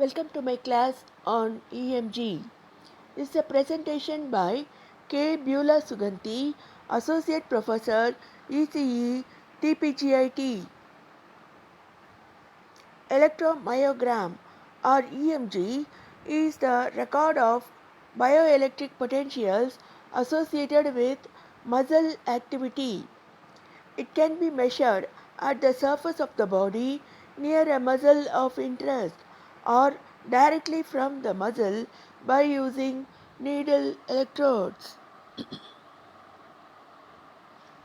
Welcome to my class on EMG. This is a presentation by K. Beulah Suganti, Associate Professor, ECE, TPGIT. Electromyogram or EMG is the record of bioelectric potentials associated with muscle activity. It can be measured at the surface of the body near a muscle of interest or directly from the muscle by using needle electrodes.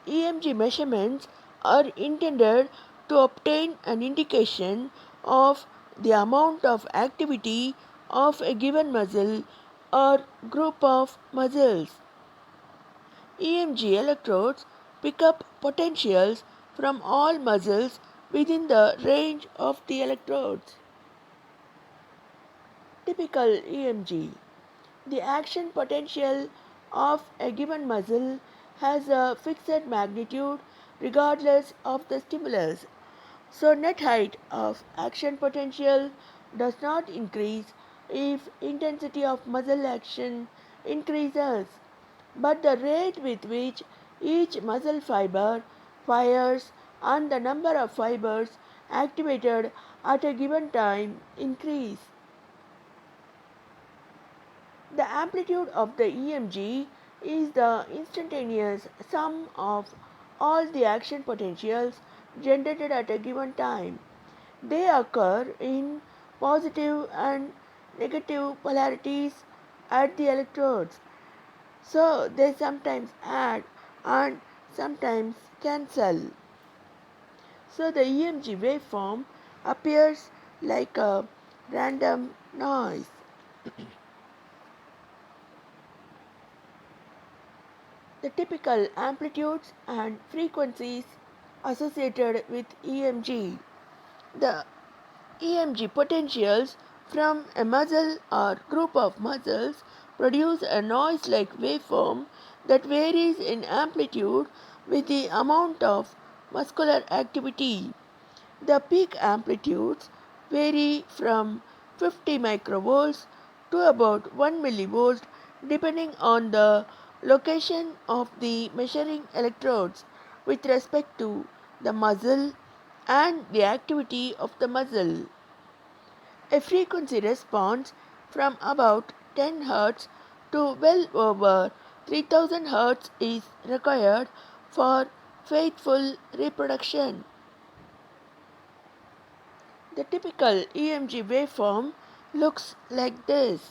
EMG measurements are intended to obtain an indication of the amount of activity of a given muscle or group of muscles. EMG electrodes pick up potentials from all muscles within the range of the electrodes. Typical EMG. The action potential of a given muscle has a fixed magnitude regardless of the stimulus. So net height of action potential does not increase if intensity of muscle action increases, but the rate with which each muscle fiber fires and the number of fibers activated at a given time increase. The amplitude of the EMG is the instantaneous sum of all the action potentials generated at a given time. They occur in positive and negative polarities at the electrodes, so they sometimes add and sometimes cancel. So the EMG waveform appears like a random noise. The typical amplitudes and frequencies associated with EMG. The EMG potentials from a muscle or group of muscles produce a noise-like waveform that varies in amplitude with the amount of muscular activity. The peak amplitudes vary from 50 microvolts to about 1 millivolt depending on the location of the measuring electrodes with respect to the muscle and the activity of the muscle. A frequency response from about 10 Hz to well over 3000 Hz is required for faithful reproduction. The typical EMG waveform looks like this.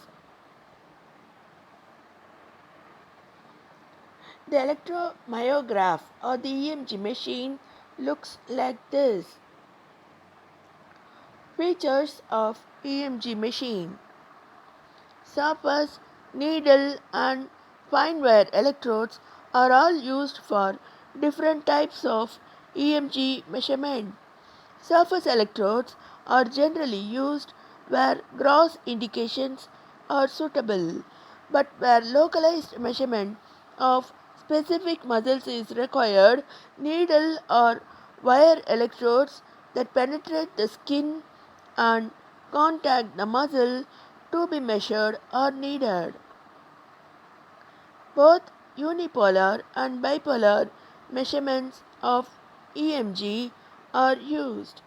The electromyograph or the EMG machine looks like this. Features of EMG machine: surface, needle and fine wire electrodes are all used for different types of EMG measurement. Surface electrodes are generally used where gross indications are suitable, but where localized measurement of specific muscles is required, needle or wire electrodes that penetrate the skin and contact the muscle to be measured are needed. Both unipolar and bipolar measurements of EMG are used.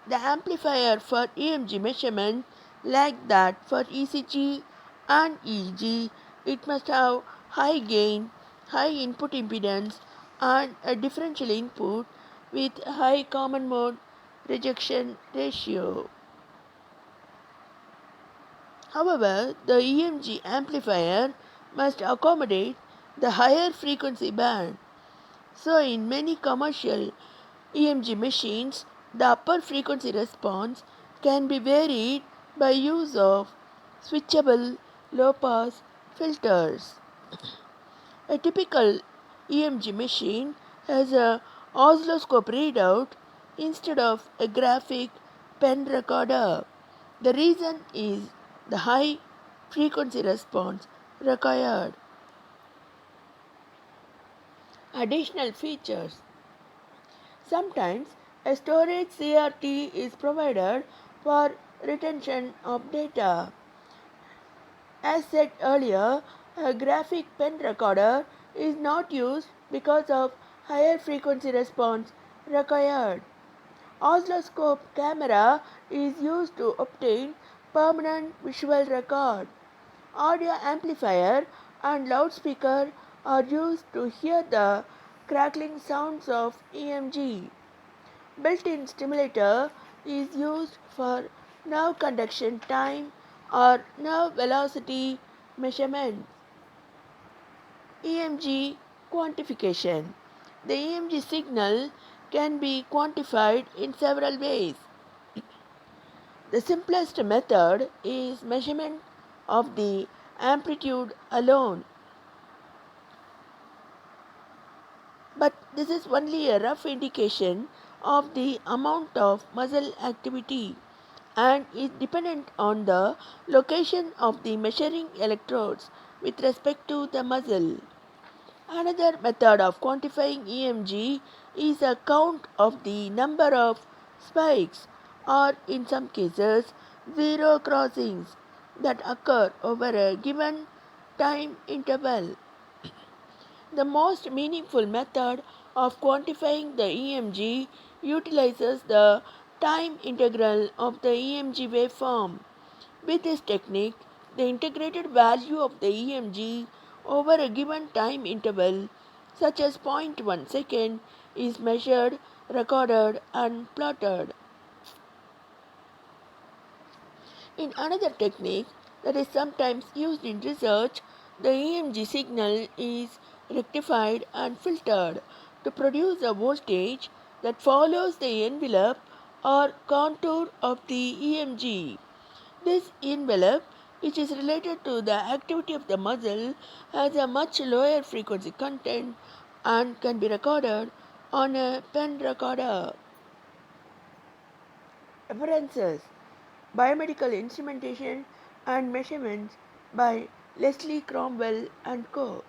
The amplifier for EMG measurement, like that for ECG and EEG, it must have high gain, high input impedance and a differential input with high common mode rejection ratio. However, the EMG amplifier must accommodate the higher frequency band. So in many commercial EMG machines, the upper frequency response can be varied by use of switchable low-pass filters. A typical EMG machine has a oscilloscope readout instead of a graphic pen recorder. The reason is the high frequency response required. Additional features: sometimes a storage CRT is provided for retention of data. As said earlier, a graphic pen recorder is not used because of higher frequency response required. Oscilloscope camera is used to obtain permanent visual record. Audio amplifier and loudspeaker are used to hear the crackling sounds of EMG. Built-in stimulator is used for nerve conduction time or nerve velocity measurements. EMG quantification. The EMG signal can be quantified in several ways. The simplest method is measurement of the amplitude alone. But this is only a rough indication of the amount of muscle activity and is dependent on the location of the measuring electrodes with respect to the muscle. Another method of quantifying EMG is a count of the number of spikes or in some cases zero crossings that occur over a given time interval. The most meaningful method of quantifying the EMG utilizes the time integral of the EMG waveform. With this technique, the integrated value of the EMG over a given time interval, such as 0.1 second, is measured, recorded, and plotted. In another technique that is sometimes used in research, the EMG signal is rectified and filtered to produce a voltage that follows the envelope or contour of the EMG. This envelope, which is related to the activity of the muscle, has a much lower frequency content and can be recorded on a pen recorder. References: Biomedical Instrumentation and Measurements by Leslie Cromwell and Co.